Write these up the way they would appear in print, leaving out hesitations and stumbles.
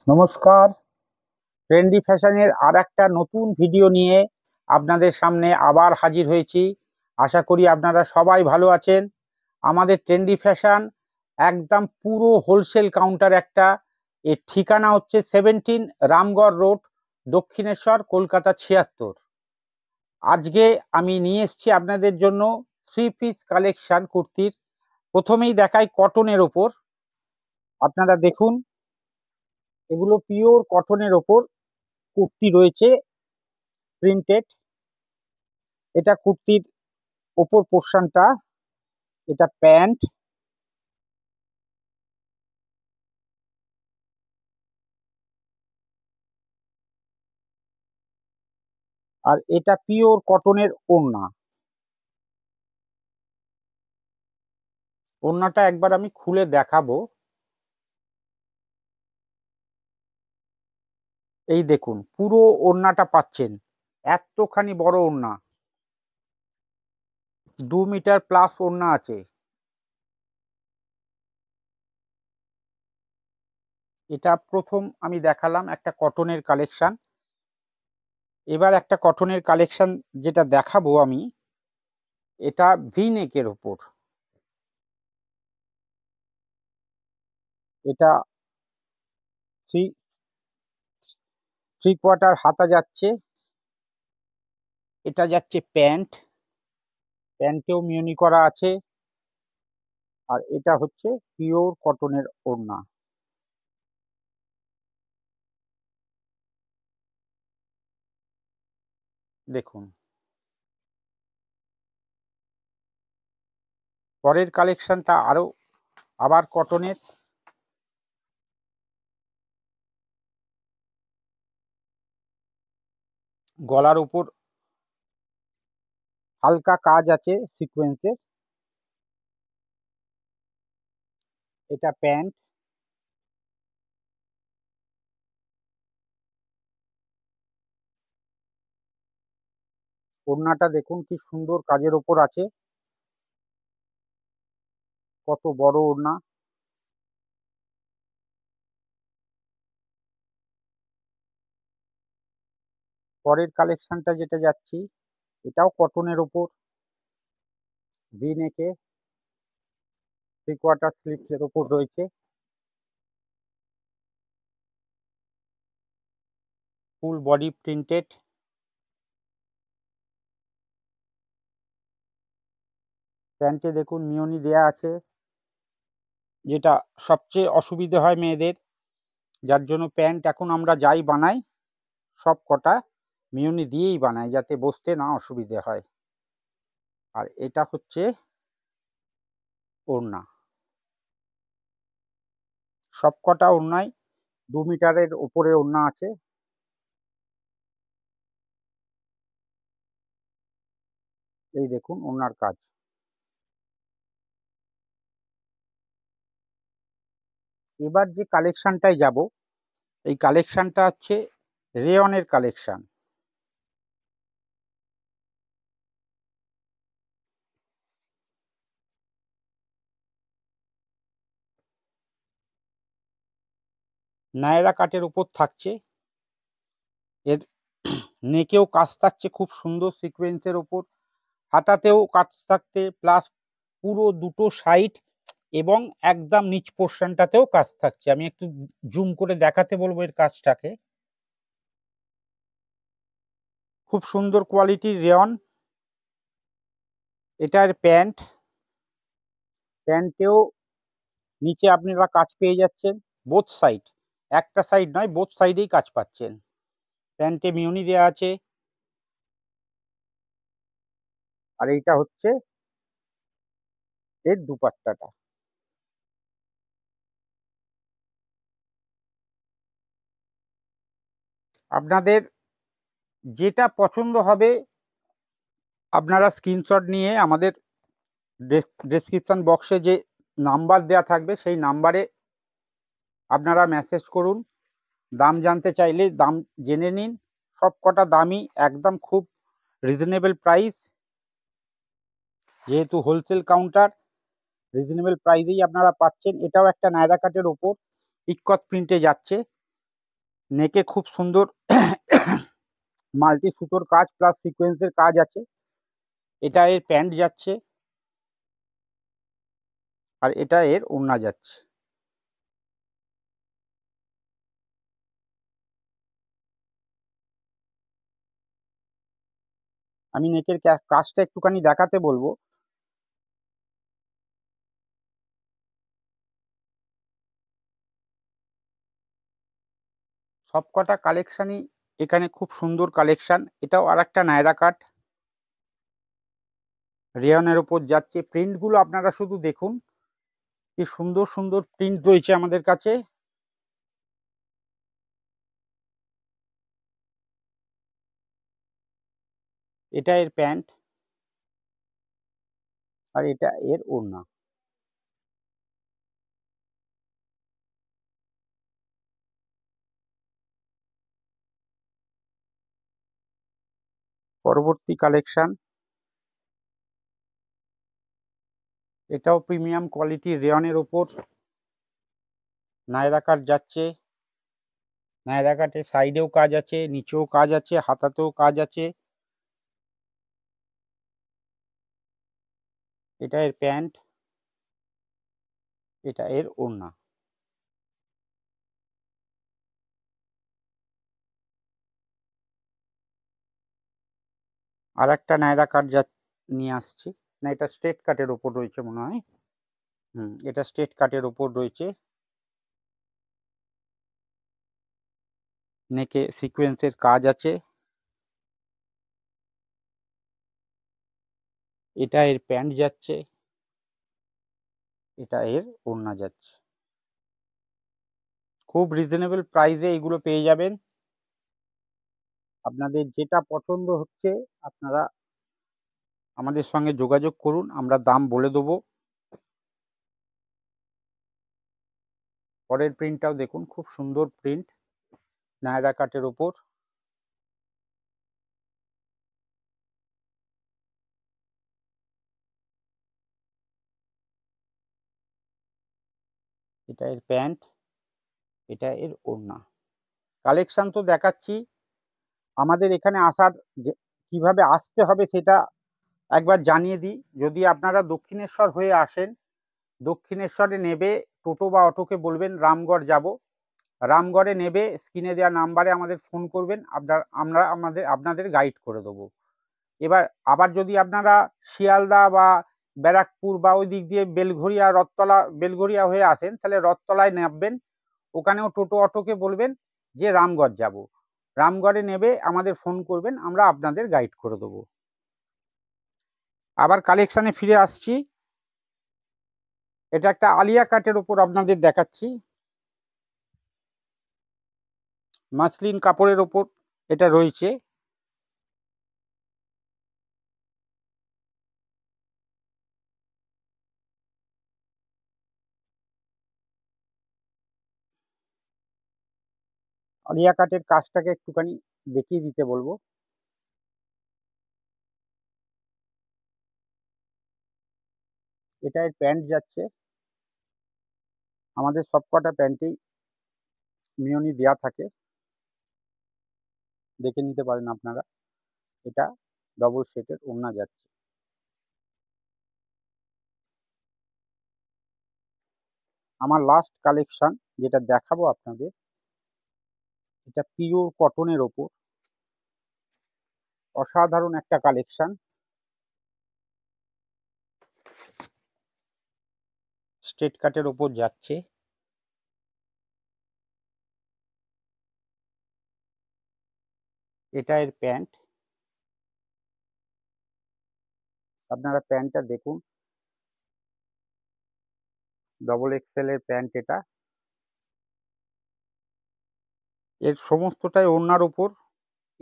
নমস্কার। ট্রেন্ডি ফ্যাশনের আর একটা নতুন ভিডিও নিয়ে আপনাদের সামনে আবার হাজির হয়েছি। আশা করি আপনারা সবাই ভালো আছেন। আমাদের ট্রেন্ডি ফ্যাশন একদম পুরো হোলসেল কাউন্টার একটা। এর ঠিকানা হচ্ছে 17 রামগড় রোড, দক্ষিণেশ্বর, কলকাতা 76। আজকে আমি নিয়ে এসেছি আপনাদের জন্য 3 পিস কালেকশন কুর্তির। প্রথমেই দেখাই কটনের ওপর। আপনারা দেখুন, এগুলো পিওর কটনের ওপর কুর্তি রয়েছে প্রিন্টেড। এটা কুর্তির ওপর পোর্শনটা, এটা প্যান্ট, আর এটা পিওর কটনের ওড়না। ওড়নাটা একবার আমি খুলে দেখাবো। এই দেখুন, পুরো ওড়নাটা পাচ্ছেন, এতখানি বড় ওড়না, 2 মিটার প্লাস ওড়না আছে। এটা প্রথম আমি দেখালাম একটা কটনের কালেকশন। এবার একটা কটনের কালেকশন যেটা দেখাবো আমি, এটা ভি নেকের ওপর। এটা থ্রি থ্রি কোয়ার্টার হাতা যাচ্ছে। এটা যাচ্ছে প্যান্ট, প্যান্টেও মিউনি করা আছে। আর এটা হচ্ছে পিওর কটনের ওড়না। দেখুন, পরের কালেকশনটা আবার কটনের। গলার উপর হালকা কাজ আছে সিকোয়েন্সের। এটা প্যান্ট, ওড়নাটা দেখুন কি সুন্দর কাজের ওপর আছে, কত বড় ওড়না। পরের কালেকশনটা যেটা যাচ্ছি, এটাও কটনের ওপর, ভি নেকে, 3 কোয়ার্টার স্লিভস এর ওপর রয়েছে, ফুল বডি প্রিন্টেড। প্যান্টে দেখুন মিওনি দেয়া আছে, যেটা সবচেয়ে অসুবিধে হয় মেয়েদের, যার জন্য প্যান্ট এখন আমরা যাই বানাই সব কটা মিওনি দিয়েই বানাই, যাতে বসতে না অসুবিধে হয়। আর এটা হচ্ছে ওড়না। সবকটা ওড়নায় 2 মিটারের উপরে ওড়না আছে। এই দেখুন ওড়নার কাজ। এবার যে কালেকশনটায় যাব, এই কালেকশনটা হচ্ছে রেয়নের কালেকশন। নায়রা কাটের উপর থাকছে, এর নেকেও কাজ থাকছে খুব সুন্দর সিকোয়েন্সের ওপর, হাতাতেও কাজ থাকতে, প্লাস পুরো দুটো সাইড এবং একদম নিচ পোর্শনটাতেও কাজ থাকছে। আমি একটু জুম করে দেখাতে বলবো এর কাজটাকে। খুব সুন্দর কোয়ালিটির রেয়ন। এটার প্যান্ট, প্যান্টেও নিচে আপনারা কাজ পেয়ে যাচ্ছেন বোথ সাইড, একটা সাইড নয়, বোথ সাইডেই কাজ পাচ্ছেন। প্যান্টে মিউনি দেওয়া আছে। আর এইটা হচ্ছে এর দুপাট্টাটা। আপনাদের যেটা পছন্দ হবে আপনারা স্ক্রিনশট নিয়ে আমাদের ডেসক্রিপশন বক্সে যে নাম্বার দেওয়া থাকবে সেই নাম্বারে আপনারা মেসেজ করুন। দাম জানতে চাইলে দাম জেনে নিন। সব কটা দামই একদম খুব রিজনেবল প্রাইস, যেহেতু হোলসেল কাউন্টার, রিজনেবল প্রাইসেই আপনারা পাচ্ছেন। এটাও একটা নায়রা কাটের ওপর ইক্কত প্রিন্টে যাচ্ছে। নেকে খুব সুন্দর মাল্টি সুতোর কাজ প্লাস সিকোয়েন্সের কাজ আছে। এটা এর প্যান্ট যাচ্ছে, আর এটা এর ওড়না যাচ্ছে। আমি নেকের কাজটা একটুখানি দেখাতে বলবো। সবকটা কালেকশনই এখানে খুব সুন্দর কালেকশন। এটাও আর একটা নায়রা কাট রেয়নের ওপর যাচ্ছে। প্রিন্টগুলো আপনারা শুধু দেখুন, কি সুন্দর সুন্দর প্রিন্ট রয়েছে আমাদের কাছে। এটা এর প্যান্ট, আর এটা এর ওড়না। পরবর্তী কালেকশন, এটাও প্রিমিয়াম কোয়ালিটি রেয়নের ওপর নায়রা কাট যাচ্ছে। নায়রা কাটের সাইডেও কাজ আছে, নিচেও কাজ আছে, হাতাতেও কাজ আছে। এটা এর প্যান্ট, এটা এর ওড়না। আর একটা নায়রা কাট নিয়ে আসছি। না, এটা স্ট্রেট কাটের ওপর রয়েছে মনে হয়। এটা স্ট্রেট কাটের ওপর রয়েছে। নেকে সিকোয়েন্সের কাজ আছে। এটা এর প্যান্ট যাচ্ছে, এটা এর ওড়না যাচ্ছে। খুব রিজনেবল প্রাইসে এগুলো পেয়ে যাবেন। আপনাদের যেটা পছন্দ হচ্ছে আপনারা আমাদের সঙ্গে যোগাযোগ করুন, আমরা দাম বলে দেবো। পরের প্রিন্টটাও দেখুন, খুব সুন্দর প্রিন্ট নায়রা কাটের ওপর। এটা এর প্যান্ট, এটা এর ওড়না। কালেকশন তো দেখাচ্ছি। আমাদের এখানে আসার যে কিভাবে আসতে হবে সেটা একবার জানিয়ে দিই। যদি আপনারা দক্ষিণেশ্বর হয়ে আসেন, দক্ষিণেশ্বরে নেবে টোটো বা অটোকে বলবেন রামগড় যাব। রামগড়ে নেবে স্ক্রিনে দেওয়া নাম্বারে আমাদের ফোন করবেন, আমরা আপনাদের গাইড করে দেবো। এবার আবার যদি আপনারা শিয়ালদা বা ব্যারাকপুর বা ওই দিক দিয়ে বেলঘরিয়া রথতলা বেলঘরিয়া হয়ে আসেন, তাহলে রথতলায় নামবেন। ওখানেও টোটো অটোকে বলবেন যে রামগড় যাব। রামগড়ে নেবে আমাদের ফোন করবেন, আমরা আপনাদের গাইড করে দেবো। আবার কালেকশানে ফিরে আসছি। এটা একটা আলিয়া কাটের ওপর আপনাদের দেখাচ্ছি। মাসলিন কাপড়ের ওপর এটা রয়েছে। আলিয়া কাটের কাজটাকে একটুখানি দেখিয়ে দিতে বলবো। এটা এর প্যান্ট যাচ্ছে। আমাদের সবকটা প্যান্টেই মিওনি দেয়া থাকে, দেখে নিতে পারেন আপনারা। এটা ডবল সেটের ওড়না যাচ্ছে। আমার লাস্ট কালেকশন যেটা দেখাবো আপনাদের, এটা পিওর কটনের ওপর অসাধারণ একটা কালেকশন। স্ট্রেট কাটের ওপর যাচ্ছে। এটা এর প্যান্ট, আপনারা প্যান্টটা দেখুন, ডবল এক্সেল এর প্যান্ট এটা। এর সমস্তটাই ওড়নার ওপর।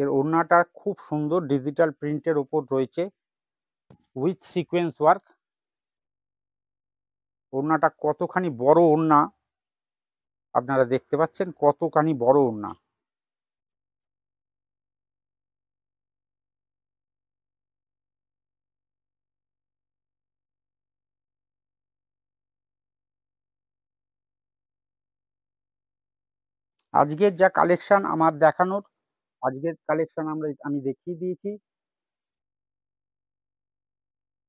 এর ওড়নাটা খুব সুন্দর ডিজিটাল প্রিন্টের ওপর রয়েছে উইথ সিকোয়েন্স ওয়ার্ক। ওড়নাটা কতখানি বড় ওড়না আপনারা দেখতে পাচ্ছেন, কতখানি বড় ওড়না। আজকের যা কালেকশন আমার দেখানোর, আজকের কালেকশন আমি দেখিয়ে দিয়েছি।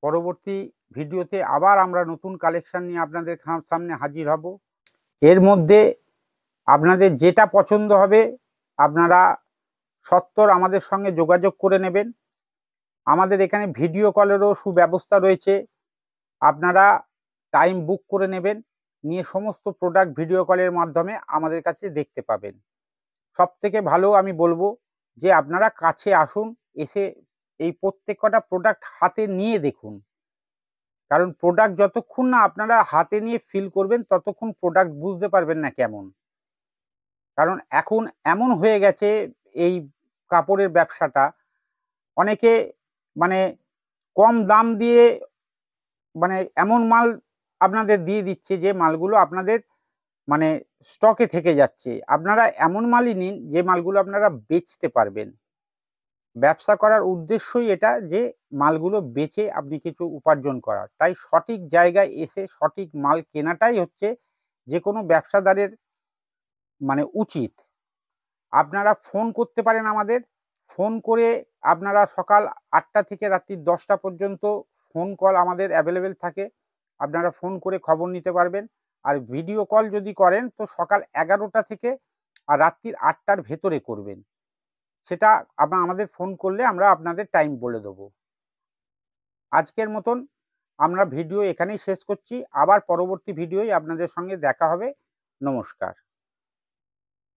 পরবর্তী ভিডিওতে আবার আমরা নতুন কালেকশন নিয়ে আপনাদের সামনে হাজির হব। এর মধ্যে আপনাদের যেটা পছন্দ হবে আপনারা সত্বর আমাদের সঙ্গে যোগাযোগ করে নেবেন। আমাদের এখানে ভিডিও কলেরও সুব্যবস্থা রয়েছে। আপনারা টাইম বুক করে নেবেন, নিয়ে সমস্ত প্রোডাক্ট ভিডিও কলের মাধ্যমে আমাদের কাছে দেখতে পাবেন। সবথেকে ভালো আমি বলবো যে আপনারা কাছে আসুন, এসে এই প্রত্যেক কটা প্রোডাক্ট হাতে নিয়ে দেখুন। কারণ প্রোডাক্ট যতক্ষণ না আপনারা হাতে নিয়ে ফিল করবেন ততক্ষণ প্রোডাক্ট বুঝতে পারবেন না কেমন। কারণ এখন এমন হয়ে গেছে এই কাপড়ের ব্যবসাটা, অনেকে মানে কম দাম দিয়ে মানে এমন মাল আপনাদের দিয়ে দিচ্ছে যে মালগুলো আপনাদের মানে স্টকে থেকে যাচ্ছে। আপনারা এমন মালই নিন যে মালগুলো আপনারা বেচতে পারবেন। ব্যবসা করার উদ্দেশ্যই এটা যে মালগুলো বেচে আপনি কিছু উপার্জন করার। তাই সঠিক জায়গায় এসে সঠিক মাল কেনাটাই হচ্ছে যে কোনো ব্যবসাদারের মানে উচিত। আপনারা ফোন করতে পারেন আমাদের, ফোন করে আপনারা সকাল 8টা থেকে রাত্রি 10টা পর্যন্ত ফোন কল আমাদের অ্যাভেলেবেল থাকে। আপনারা ফোন করে খবর নিতে পারবেন। আর ভিডিও কল যদি করেন তো সকাল 11টা থেকে আর রাত্রির 8টার ভেতরে করবেন। সেটা আমাদের ফোন করলে আমরা আপনাদের টাইম বলে দেবো। আজকের মতন আমরা ভিডিও এখানেই শেষ করছি। আবার পরবর্তী ভিডিওয় আপনাদের সঙ্গে দেখা হবে। নমস্কার।